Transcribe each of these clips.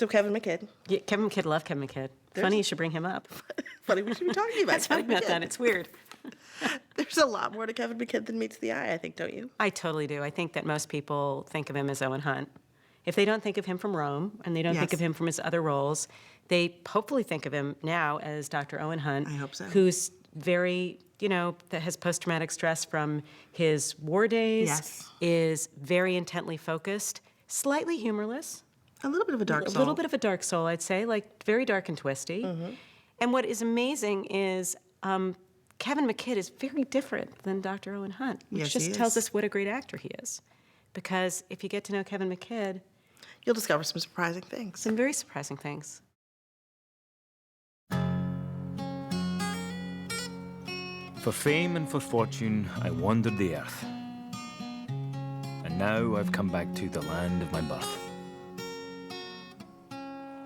So Kevin McKidd. Yeah, Kevin McKidd, love Kevin McKidd. Funny you should bring him up. Funny we should be talking about That's funny Kevin about that. McKidd. It's weird. There's a lot more to Kevin McKidd than meets the eye, I think, don't you? I totally do. I think that most people think of him as Owen Hunt. If they don't think of him from Rome, and they don't think of him from his other roles, they hopefully think of him now as Dr. Owen Hunt. I hope so. Who's very, that has post-traumatic stress from his war days, is very intently focused, slightly humorless. A little bit of a dark soul. A little bit of a dark soul, I'd say, like very dark and twisty. Mm-hmm. And what is amazing is Kevin McKidd is very different than Dr. Owen Hunt, which just tells us what a great actor he is. Because if you get to know Kevin McKidd, you'll discover some surprising things. Some very surprising things. For fame and for fortune, I wandered the earth. And now I've come back to the land of my birth.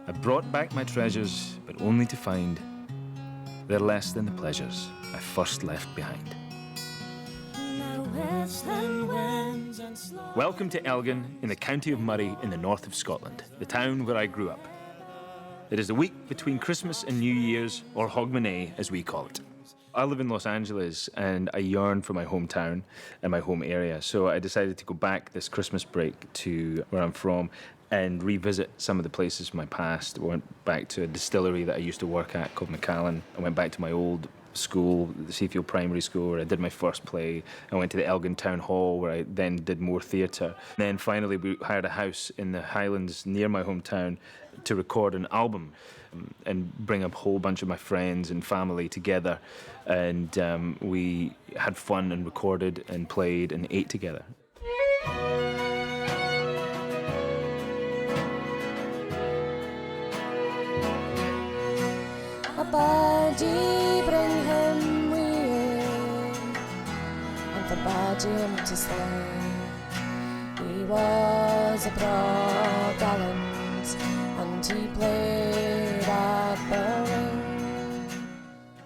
I brought back my treasures, but only to find they're less than the pleasures I first left behind. Welcome to Elgin in the county of Moray in the north of Scotland, the town where I grew up. It is the week between Christmas and New Year's, or Hogmanay as we call it. I live in Los Angeles and I yearn for my hometown and my home area, so I decided to go back this Christmas break to where I'm from and revisit some of the places from my past. I went back to a distillery that I used to work at called Macallan. I went back to my old school, the Seafield Primary School, where I did my first play. I went to the Elgin Town Hall, where I then did more theatre. Then finally we hired a house in the Highlands near my hometown to record an album and bring a whole bunch of my friends and family together. And we had fun and recorded and played and ate together. Badgie, bring him weir, and the badgie to slay. He was a broad gallant, and he played at the ring.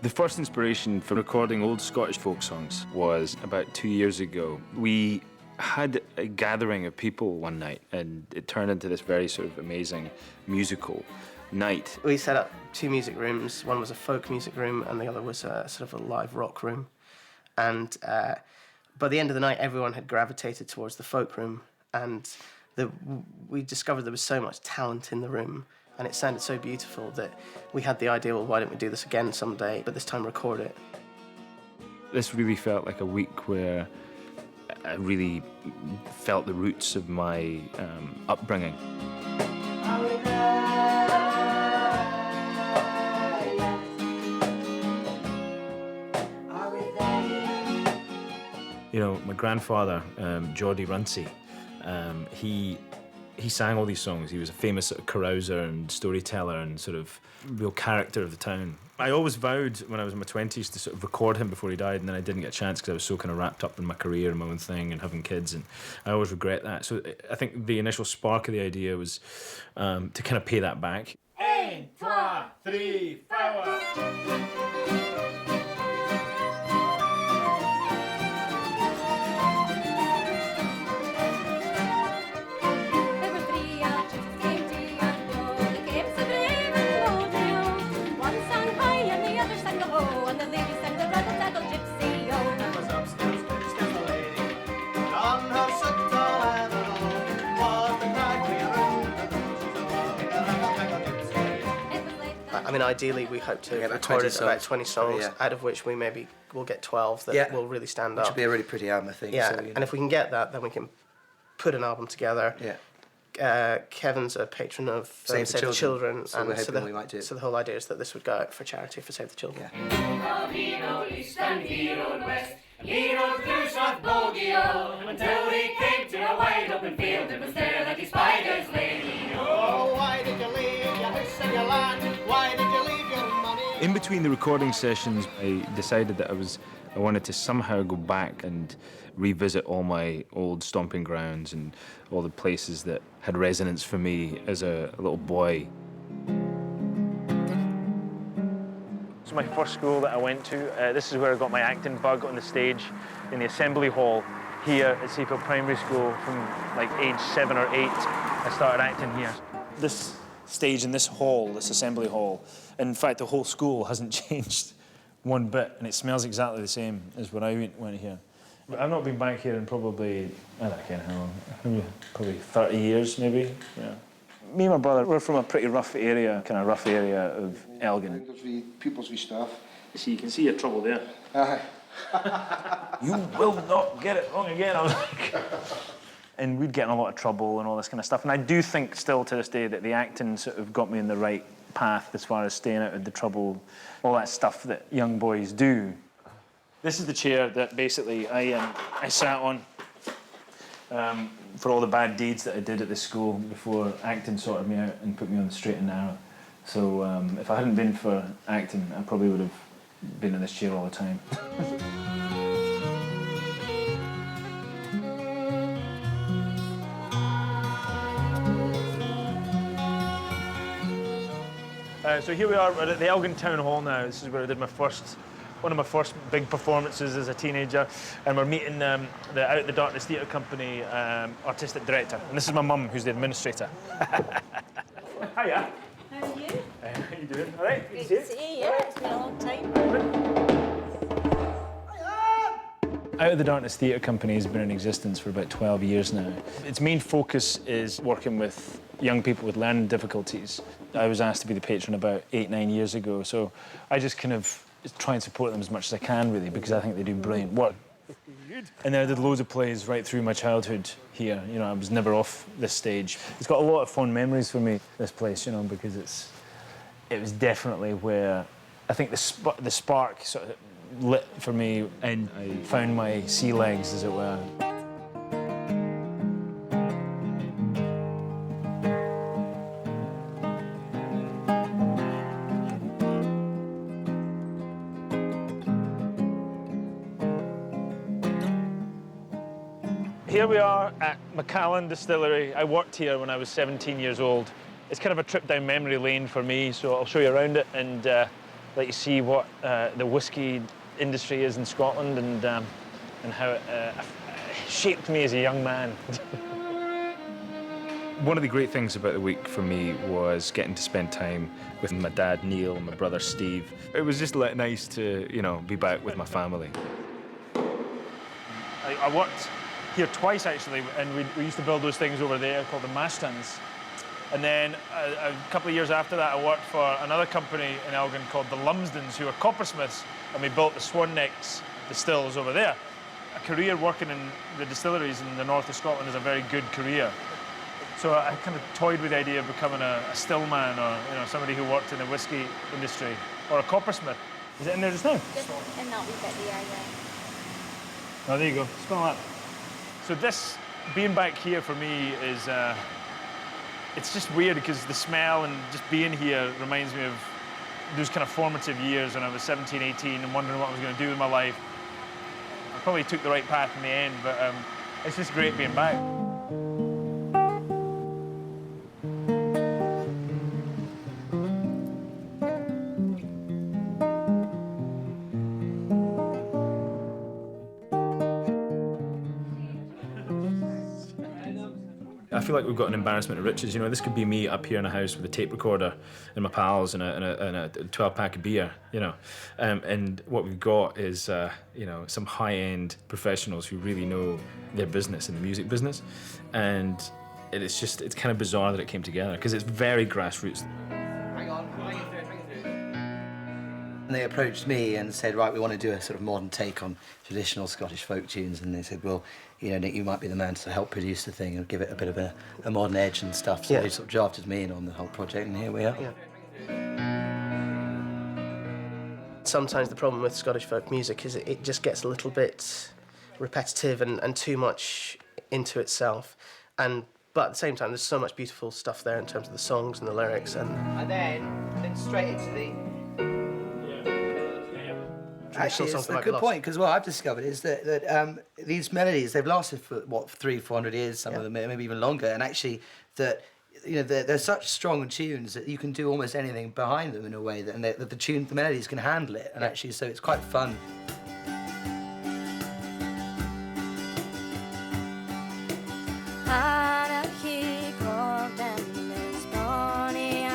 The first inspiration for recording old Scottish folk songs was about 2 years ago. We had a gathering of people one night, and it turned into this very sort of amazing musical night. We set up 2 music rooms. One was a folk music room and the other was a sort of a live rock room. And by the end of the night, everyone had gravitated towards the folk room, and we discovered there was so much talent in the room, and it sounded so beautiful that we had the idea, well, why don't we do this again someday, but this time record it. This really felt like a week where I really felt the roots of my upbringing. My grandfather, Geordie Runcie, he sang all these songs. He was a famous sort of carouser and storyteller and sort of real character of the town. I always vowed when I was in my 20s to sort of record him before he died, and then I didn't get a chance because I was so kind of wrapped up in my career and my own thing and having kids, and I always regret that. So I think the initial spark of the idea was to kind of pay that back. 1, 2, 3, 4. I mean, ideally, we hope to have recorded about 20 songs, out of which we maybe will get 12 that will really stand up. Which would be a really pretty album, I think. Yeah, so, and if we can get that, then we can put an album together. Yeah. Kevin's a patron of Save the Children, so we're hoping we might do it. So the whole idea is that this would go out for charity for Save the Children. He rode east and he rode west, he rode through South Bogio, until he came to a wide open field. It was there that he spied his lady. Oh, why did you leave your house and your land? Why did you leave your money? In between the recording sessions, I decided that I wanted to somehow go back and revisit all my old stomping grounds and all the places that had resonance for me as a little boy. So my first school that I went to, this is where I got my acting bug on the stage in the assembly hall here at Seafield Primary School. From like age 7 or 8, I started acting here. This stage in this hall, this assembly hall. In fact, the whole school hasn't changed one bit, and it smells exactly the same as when I went here. I've not been back here in probably, I don't know how long, maybe probably 30 years, maybe. Yeah. Me and my brother, we're from a pretty rough area, kind of rough area of Elgin. There's the pupils we staff. So you can see your trouble there. Aye. You will not get it wrong again. I was like... And we'd get in a lot of trouble and all this kind of stuff. And I do think still to this day that the acting sort of got me in the right path as far as staying out of the trouble, all that stuff that young boys do. This is the chair that basically I sat on for all the bad deeds that I did at this school before acting sorted me out and put me on the straight and narrow. So if I hadn't been for acting, I probably would have been in this chair all the time. So here we are, we're at the Elgin Town Hall now. This is where I did one of my first big performances as a teenager, and we're meeting the Out the Darkness Theatre Company artistic director. And this is my mum, who's the administrator. Hiya. How are you? How you doing? All right? Good to see you. Yeah, it's been a long time. Out of the Darkness Theatre Company has been in existence for about 12 years now. Its main focus is working with young people with learning difficulties. I was asked to be the patron about 8-9 years ago, so I just kind of try and support them as much as I can, really, because I think they do brilliant work. And then I did loads of plays right through my childhood here. You know, I was never off this stage. It's got a lot of fond memories for me, this place, you know, because it was definitely where I think the spark sort of lit for me, and I found my sea legs, as it were. Here we are at McKidd Distillery. I worked here when I was 17 years old. It's kind of a trip down memory lane for me, so I'll show you around it and let you see what the whiskey industry is in Scotland and how it shaped me as a young man. One of the great things about the week for me was getting to spend time with my dad, Neil, and my brother, Steve. It was just nice to, you know, be back with my family. I worked here twice, actually, and we used to build those things over there called the mash tuns. And then a couple of years after that, I worked for another company in Elgin called the Lumsdens, who are coppersmiths, and we built the Swan Necks distills over there. A career working in the distilleries in the north of Scotland is a very good career. So I kind of toyed with the idea of becoming a stillman, or somebody who worked in the whiskey industry, or a coppersmith. Is it in there just now? Just in that wee bit there, yeah. Oh, there you go. Smell that. So this, being back here for me is, it's just weird because the smell and just being here reminds me of those kind of formative years when I was 17, 18 and wondering what I was going to do with my life. I probably took the right path in the end, but it's just great being back. I feel like we've got an embarrassment of riches. You know, this could be me up here in a house with a tape recorder and my pals and a 12-pack of beer, you know. And what we've got is, you know, some high-end professionals who really know their business in the music business. And it's kind of bizarre that it came together because it's very grassroots. And they approached me and said, right, we want to do a sort of modern take on traditional Scottish folk tunes. And they said, well, you know, Nick, you might be the man to help produce the thing and give it a bit of a modern edge and stuff. So they sort of drafted me in on the whole project, and here we are. Yeah. Sometimes the problem with Scottish folk music is it just gets a little bit repetitive and too much into itself. But at the same time, there's so much beautiful stuff there in terms of the songs and the lyrics. And then straight into the... Actually, songs it's a that might be good lost. point, because what I've discovered is that these melodies, they've lasted for, 300-400 years, some of them maybe even longer, and actually that, you know, they're such strong tunes that you can do almost anything behind them in a way, that the melodies can handle it, and actually, so it's quite fun. Anarchy called them this morning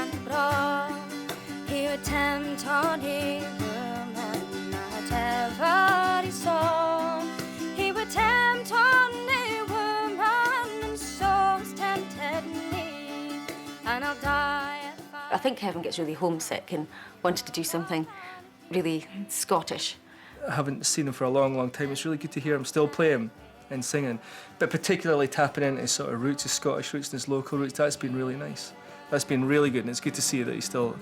and I'll die at 5. I think Kevin gets really homesick and wanted to do something really Scottish. I haven't seen him for a long, long time. It's really good to hear him still playing and singing, but particularly tapping into his sort of roots, his Scottish roots and his local roots. That's been really nice. That's been really good, and it's good to see that he's still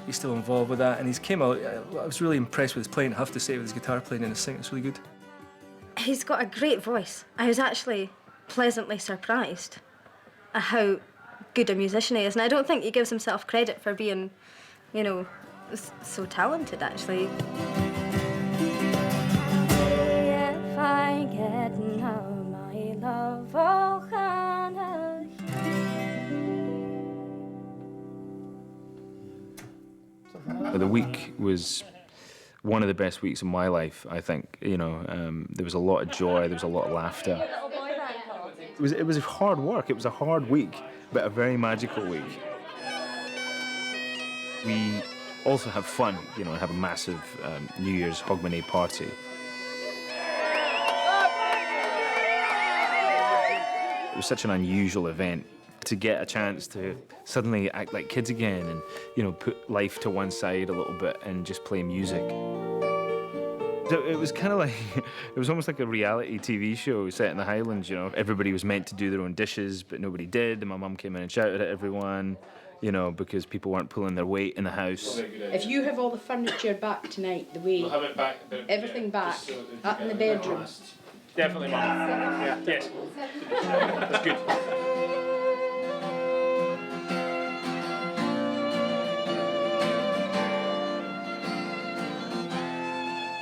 involved with that. And he's came out. I was really impressed with his playing, I have to say, with his guitar playing and his singing. It's really good. He's got a great voice. I was actually pleasantly surprised at how good a musician he is, and I don't think he gives himself credit for being, you know, so talented, actually. If I get now my love, oh, Hannah. The week was one of the best weeks of my life, I think. You know, there was a lot of joy, there was a lot of laughter. It was hard work, it was a hard week, but a very magical week. We also have fun, you know, and have a massive New Year's Hogmanay party. It was such an unusual event to get a chance to suddenly act like kids again and, you know, put life to one side a little bit and just play music. So it was kind of like, it was almost like a reality TV show set in the Highlands, you know. Everybody was meant to do their own dishes, but nobody did, and my mum came in and shouted at everyone, you know, because people weren't pulling their weight in the house. If you have all the furniture back tonight, the way, We'll have it back, everything back, up in the bedroom. Definitely, Mum. Yeah, yes. That's good.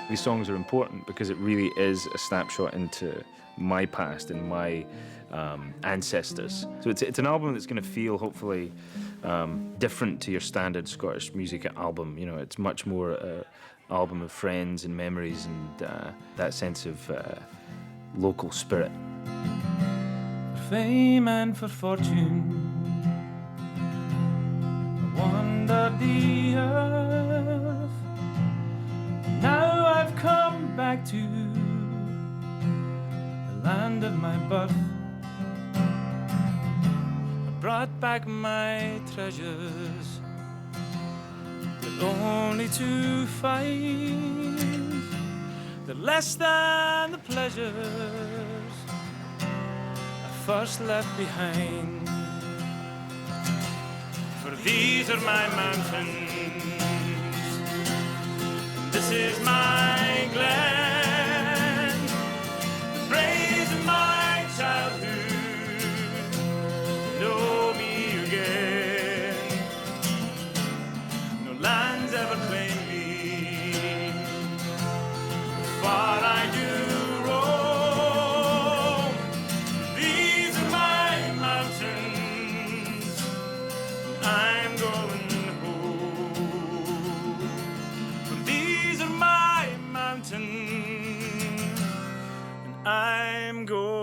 These songs are important because it really is a snapshot into my past and my ancestors. So it's an album that's going to feel, hopefully, different to your standard Scottish music album. You know, it's much more an album of friends and memories and that sense of local spirit. For fame and for fortune, I wandered the earth. Now I've come back to the land of my birth. I brought back my treasures, but only to find that less than the pleasures I first left behind. For these are my mountains, this is my glen, the praise of my childhood, know me again. No lands ever claim me, far I do roam. These are my mountains, I'm going home. These are my mountains, and I'm going